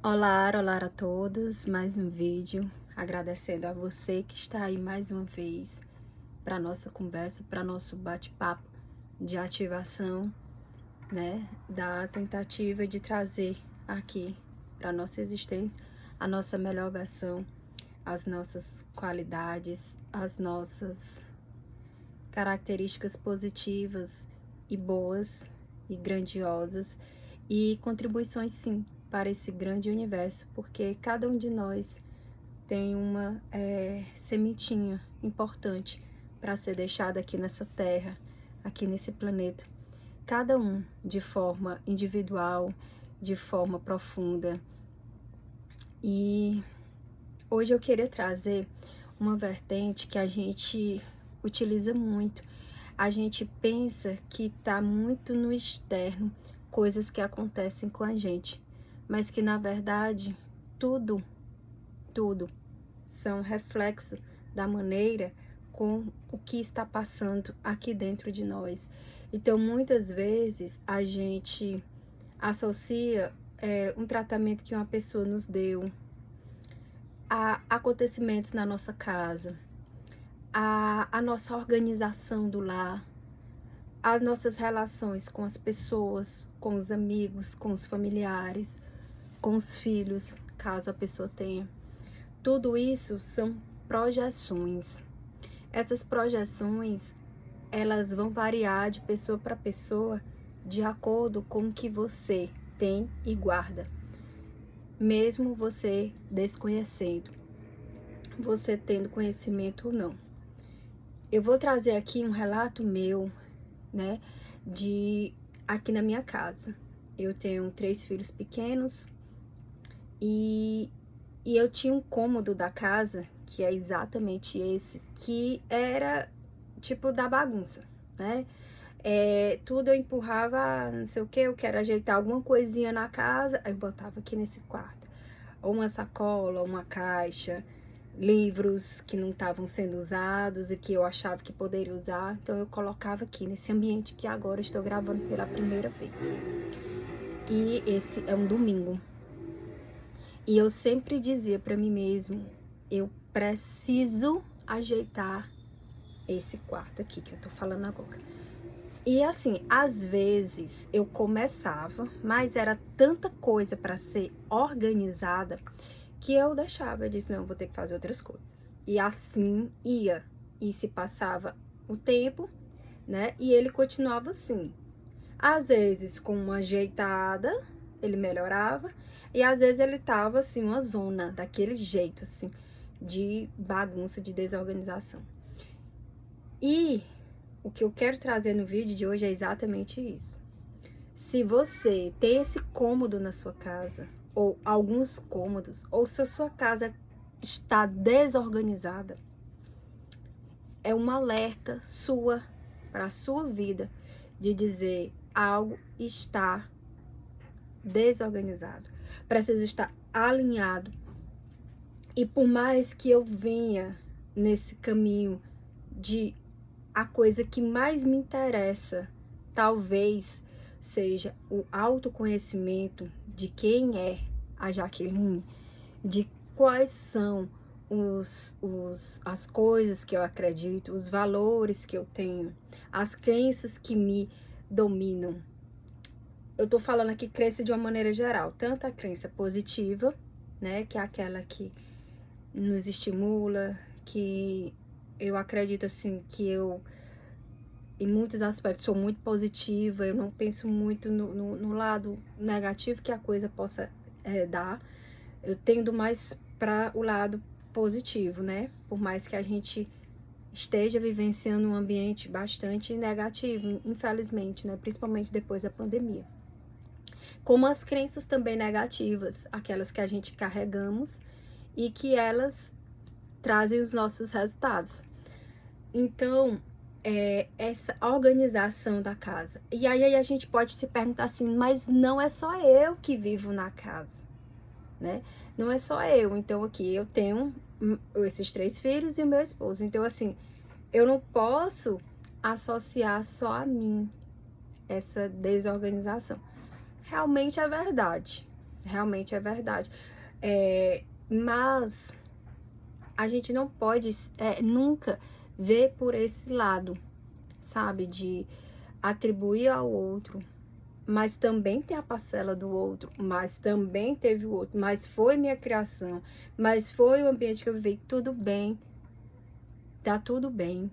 Olá a todos, mais um vídeo, agradecendo a você que está aí mais uma vez para nossa conversa, para nosso bate-papo de ativação, né, da tentativa de trazer aqui para nossa existência a nossa melhor versão, as nossas qualidades, as nossas características positivas e boas e grandiosas e contribuições sim para esse grande universo, porque cada um de nós tem uma sementinha importante para ser deixada aqui nessa terra, aqui nesse planeta. Cada um de forma individual, de forma profunda. E hoje eu queria trazer uma vertente que a gente utiliza muito. A gente pensa que está muito no externo, coisas que acontecem com a gente, mas que na verdade tudo são reflexo da maneira com o que está passando aqui dentro de nós. Então muitas vezes a gente associa um tratamento que uma pessoa nos deu a acontecimentos na nossa casa, a nossa organização do lar, as nossas relações com as pessoas, com os amigos, com os familiares, com os filhos, caso a pessoa tenha. Tudo isso são projeções. Essas projeções, elas vão variar de pessoa para pessoa de acordo com o que você tem e guarda. Mesmo você desconhecendo, você tendo conhecimento ou não. Eu vou trazer aqui um relato meu, né, de aqui na minha casa. Eu tenho 3 filhos pequenos e eu tinha um cômodo da casa, que é exatamente esse, que era tipo da bagunça, né? Tudo eu empurrava, não sei o que, eu quero ajeitar alguma coisinha na casa, aí eu botava aqui nesse quarto. Ou uma sacola, uma caixa, livros que não estavam sendo usados e que eu achava que poderia usar, então eu colocava aqui nesse ambiente que agora eu estou gravando pela primeira vez. E esse é um domingo. E eu sempre dizia para mim mesmo, eu preciso ajeitar esse quarto aqui que eu tô falando agora. E assim, às vezes eu começava, mas era tanta coisa para ser organizada que eu deixava, eu disse, não, vou ter que fazer outras coisas. E assim ia, e se passava o tempo, né? E ele continuava assim. Às vezes com uma ajeitada, ele melhorava, e às vezes ele tava assim, uma zona, daquele jeito assim, de bagunça, de desorganização. E o que eu quero trazer no vídeo de hoje é exatamente isso. Se você tem esse cômodo na sua casa, ou alguns cômodos, ou se a sua casa está desorganizada, é um alerta sua, para a sua vida, de dizer algo está desorganizado, precisa estar alinhado. E por mais que eu venha nesse caminho de a coisa que mais me interessa, talvez seja o autoconhecimento de quem é a Jaqueline, de quais são as coisas que eu acredito, os valores que eu tenho, as crenças que me dominam. Eu tô falando aqui crença de uma maneira geral, tanto a crença positiva, né, que é aquela que nos estimula, que eu acredito assim, que eu em muitos aspectos sou muito positiva, eu não penso muito no lado negativo que a coisa possa dar, eu tendo mais para o lado positivo, né? Por mais que a gente esteja vivenciando um ambiente bastante negativo, infelizmente, né? Principalmente depois da pandemia. Como as crenças também negativas, aquelas que a gente carregamos e que elas trazem os nossos resultados. Então, essa organização da casa. E aí a gente pode se perguntar assim, mas não é só eu que vivo na casa, né? Não é só eu. Então, aqui eu tenho esses 3 filhos e o meu esposo. Então, assim, eu não posso associar só a mim essa desorganização. Realmente é verdade. realmente é verdade. Mas a gente não pode nunca ver por esse lado, sabe? De atribuir ao outro, mas também tem a parcela do outro, mas também teve o outro, mas foi minha criação, mas foi o ambiente que eu vivi. Tudo bem, tá tudo bem.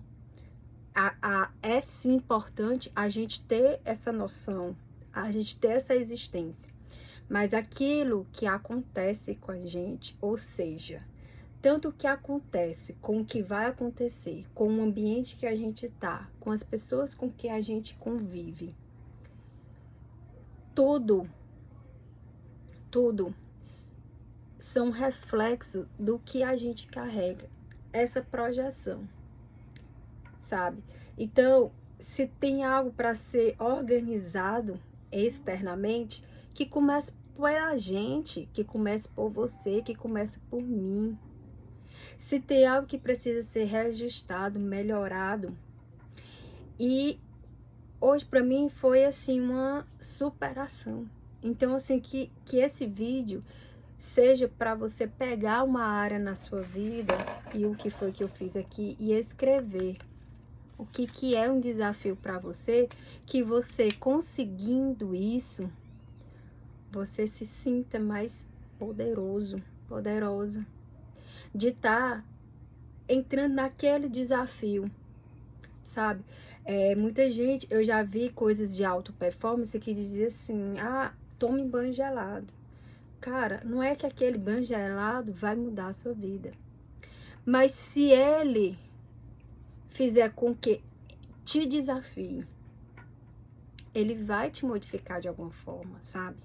É sim importante a gente ter essa noção, a gente ter essa existência. Mas aquilo que acontece com a gente, ou seja, tanto o que acontece com o que vai acontecer, com o ambiente que a gente tá, com as pessoas com que a gente convive, tudo são reflexos do que a gente carrega, essa projeção, sabe? Então, se tem algo para ser organizado externamente, que comece pela gente, que comece por você, que comece por mim. Se tem algo que precisa ser reajustado, melhorado. E hoje para mim foi assim uma superação. Então assim que esse vídeo seja para você pegar uma área na sua vida, e o que foi que eu fiz aqui, e escrever o que é um desafio para você, que você conseguindo isso, você se sinta mais poderoso, poderosa, de estar entrando naquele desafio, sabe? Muita gente, eu já vi coisas de alta performance que dizia assim, tome banho gelado. Cara, não é que aquele banho gelado vai mudar a sua vida, mas se ele fizer com que te desafie, ele vai te modificar de alguma forma, sabe?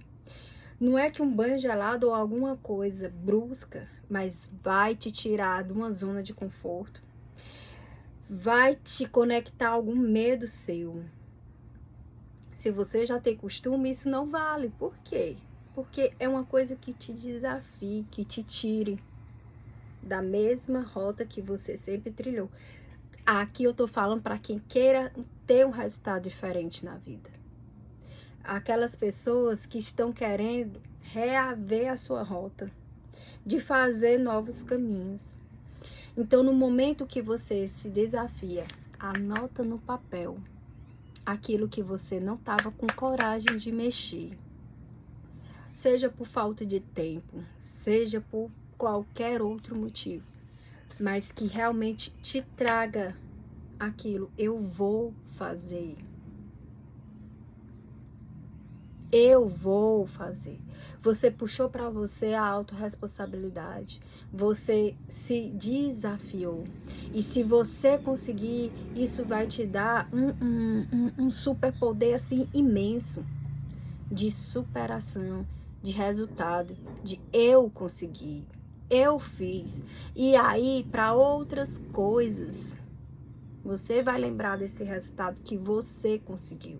Não é que um banho gelado ou alguma coisa brusca, mas vai te tirar de uma zona de conforto, vai te conectar a algum medo seu. Se você já tem costume, isso não vale. Por quê? Porque é uma coisa que te desafie, que te tire da mesma rota que você sempre trilhou. Aqui eu tô falando para quem queira ter um resultado diferente na vida. Aquelas pessoas que estão querendo reaver a sua rota, de fazer novos caminhos. Então, no momento que você se desafia, anota no papel aquilo que você não estava com coragem de mexer. Seja por falta de tempo, seja por qualquer outro motivo, mas que realmente te traga aquilo. Eu vou fazer. Eu vou fazer. Você puxou para você a autorresponsabilidade. Você se desafiou. E se você conseguir, isso vai te dar um superpoder assim imenso de superação, de resultado, de eu consegui, eu fiz. E aí, para outras coisas, você vai lembrar desse resultado que você conseguiu.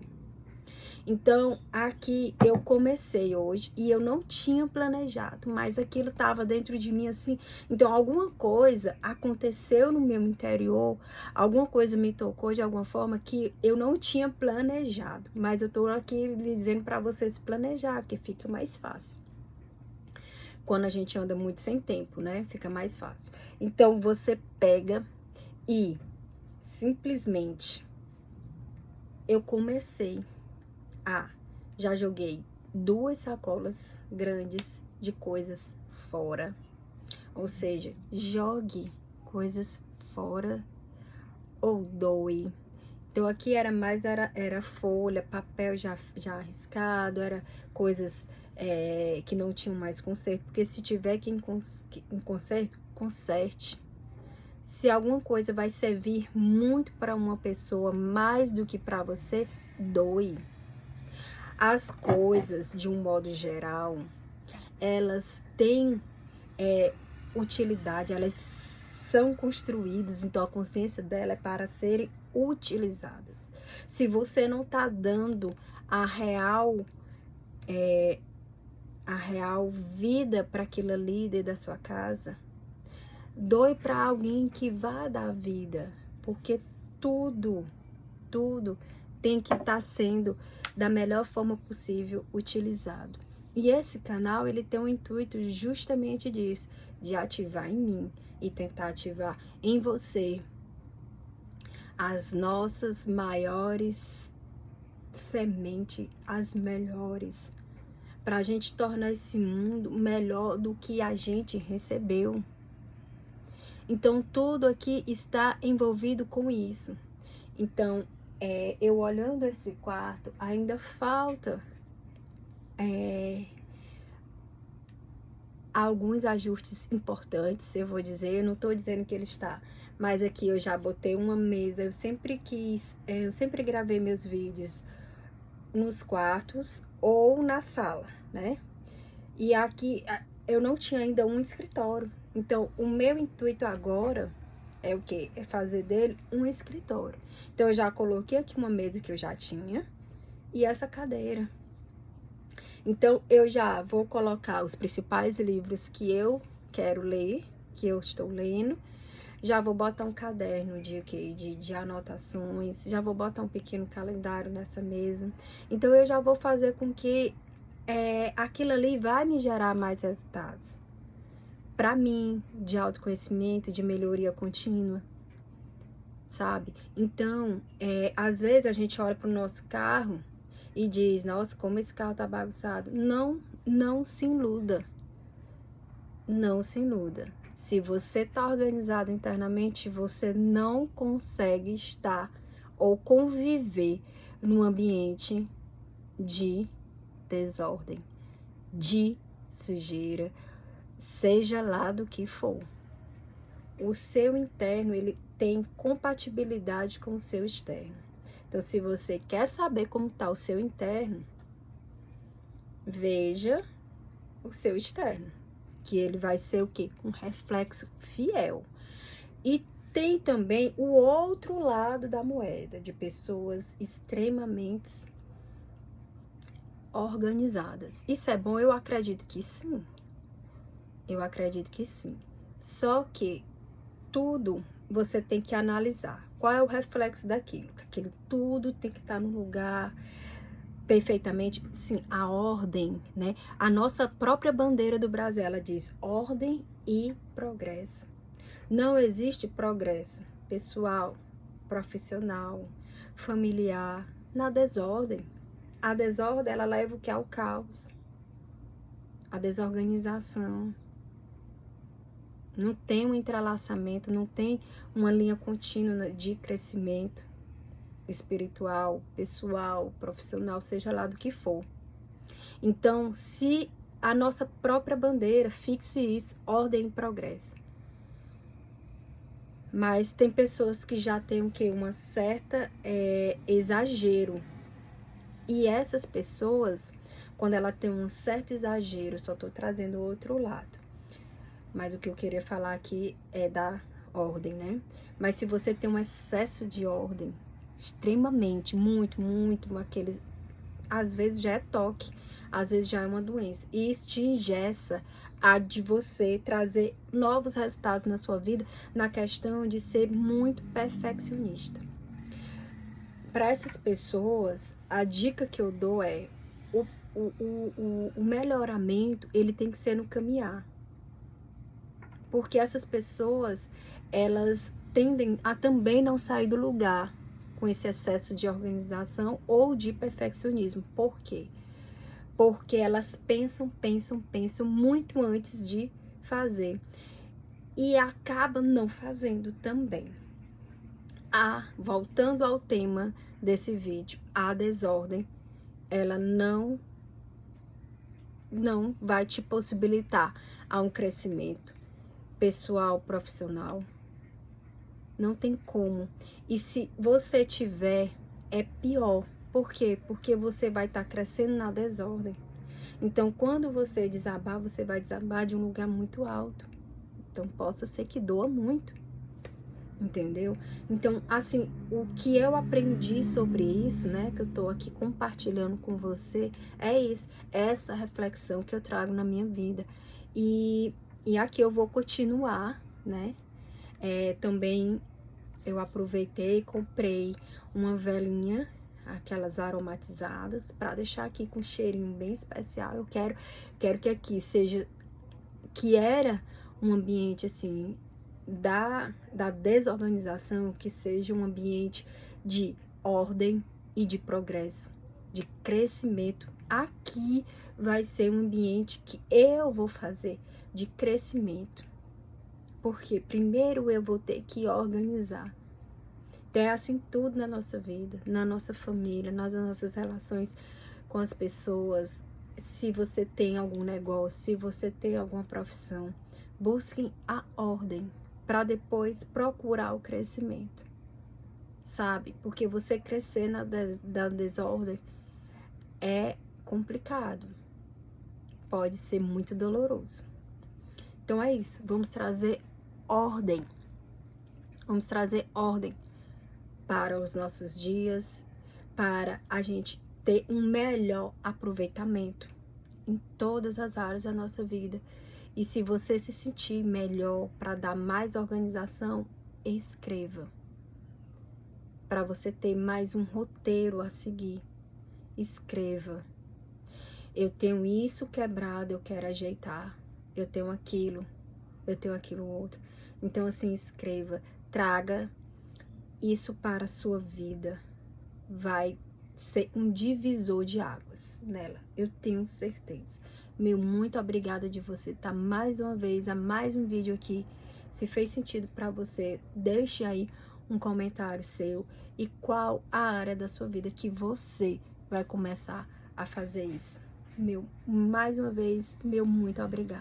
Então, aqui eu comecei hoje e eu não tinha planejado, mas aquilo estava dentro de mim assim. Então, alguma coisa aconteceu no meu interior, alguma coisa me tocou de alguma forma que eu não tinha planejado. Mas eu tô aqui dizendo para você se planejar, que fica mais fácil. Quando a gente anda muito sem tempo, né? Fica mais fácil. Então, você pega e simplesmente eu comecei. Já joguei 2 sacolas grandes de coisas fora. Ou seja, jogue coisas fora ou doe. Então aqui era mais, era folha, papel já arriscado, era coisas que não tinham mais conserto. Porque se tiver que em conserto, conserte. Se alguma coisa vai servir muito para uma pessoa mais do que para você, doe. As coisas, de um modo geral, elas têm utilidade, elas são construídas, então a consciência dela é para serem utilizadas. Se você não está dando a real vida para aquilo ali dentro da sua casa, doe para alguém que vá dar vida, porque tudo tem que estar sendo da melhor forma possível utilizado. E esse canal, ele tem o intuito justamente disso, de ativar em mim e tentar ativar em você as nossas maiores sementes, as melhores, para a gente tornar esse mundo melhor do que a gente recebeu. Então, tudo aqui está envolvido com isso. Então, eu olhando esse quarto, ainda falta alguns ajustes importantes, eu vou dizer. Eu não estou dizendo que ele está, mas aqui eu já botei uma mesa. Eu sempre gravei meus vídeos nos quartos ou na sala, né? E aqui eu não tinha ainda um escritório. Então, o meu intuito agora é o quê? É fazer dele um escritório. Então, eu já coloquei aqui uma mesa que eu já tinha e essa cadeira. Então, eu já vou colocar os principais livros que eu quero ler, que eu estou lendo. Já vou botar um caderno de anotações, já vou botar um pequeno calendário nessa mesa. Então, eu já vou fazer com que aquilo ali vai me gerar mais resultados. Para mim, de autoconhecimento, de melhoria contínua, sabe? Então, às vezes a gente olha pro nosso carro e diz, nossa, como esse carro tá bagunçado. Não se iluda. Não se iluda. Se você tá organizado internamente, você não consegue estar ou conviver num ambiente de desordem, de sujeira, seja lá do que for. O seu interno, ele tem compatibilidade com o seu externo. Então, se você quer saber como está o seu interno, veja o seu externo, que ele vai ser o quê? Um reflexo fiel. E tem também o outro lado da moeda, de pessoas extremamente organizadas. Isso é bom? Eu acredito que sim. Eu acredito que sim. Só que tudo você tem que analisar. Qual é o reflexo daquilo? Aquilo tudo tem que estar no lugar perfeitamente. Sim, a ordem, né? A nossa própria bandeira do Brasil, ela diz ordem e progresso. Não existe progresso pessoal, profissional, familiar, na desordem. A desordem, ela leva o que? Ao caos. A desorganização. Não tem um entrelaçamento, não tem uma linha contínua de crescimento espiritual, pessoal, profissional, seja lá do que for. Então, se a nossa própria bandeira fixe isso, ordem e progresso. Mas tem pessoas que já têm o quê? Uma certa exagero. E essas pessoas, quando ela tem um certo exagero, só estou trazendo o outro lado. Mas o que eu queria falar aqui é da ordem, né? Mas se você tem um excesso de ordem, extremamente, muito, aqueles... Às vezes já é toque, às vezes já é uma doença. E isso te engessa a de você trazer novos resultados na sua vida, na questão de ser muito perfeccionista. Para essas pessoas, a dica que eu dou é o melhoramento, ele tem que ser no caminhar. Porque essas pessoas, elas tendem a também não sair do lugar com esse excesso de organização ou de perfeccionismo. Por quê? Porque elas pensam muito antes de fazer. E acabam não fazendo também. Voltando ao tema desse vídeo, a desordem, ela não vai te possibilitar a um crescimento pessoal, profissional. Não tem como. E se você tiver, é pior. Por quê? Porque você vai estar crescendo na desordem. Então, quando você desabar, você vai desabar de um lugar muito alto. Então, possa ser que doa muito. Entendeu? Então, assim, o que eu aprendi sobre isso, né, que eu tô aqui compartilhando com você, é isso, essa reflexão que eu trago na minha vida. E aqui eu vou continuar, né? Também eu aproveitei e comprei uma velinha aquelas aromatizadas, para deixar aqui com um cheirinho bem especial. Eu quero que aqui seja, que era um ambiente assim da desorganização, que seja um ambiente de ordem e de progresso, de crescimento. Aqui vai ser um ambiente que eu vou fazer de crescimento, porque primeiro eu vou ter que organizar. Então, é assim tudo na nossa vida, na nossa família, nas nossas relações com as pessoas. Se você tem algum negócio, se você tem alguma profissão, busquem a ordem para depois procurar o crescimento, sabe? Porque você crescer da desordem é complicado, pode ser muito doloroso. Então é isso, vamos trazer ordem. Vamos trazer ordem para os nossos dias, para a gente ter um melhor aproveitamento em todas as áreas da nossa vida. E se você se sentir melhor para dar mais organização, escreva. Para você ter mais um roteiro a seguir, escreva. Eu tenho isso quebrado, eu quero ajeitar. Eu tenho aquilo outro. Então, assim, escreva, traga isso para a sua vida. Vai ser um divisor de águas nela, eu tenho certeza. Muito obrigada de você estar mais uma vez a mais um vídeo aqui. Se fez sentido para você, deixe aí um comentário seu e qual a área da sua vida que você vai começar a fazer isso. Mais uma vez, muito obrigada.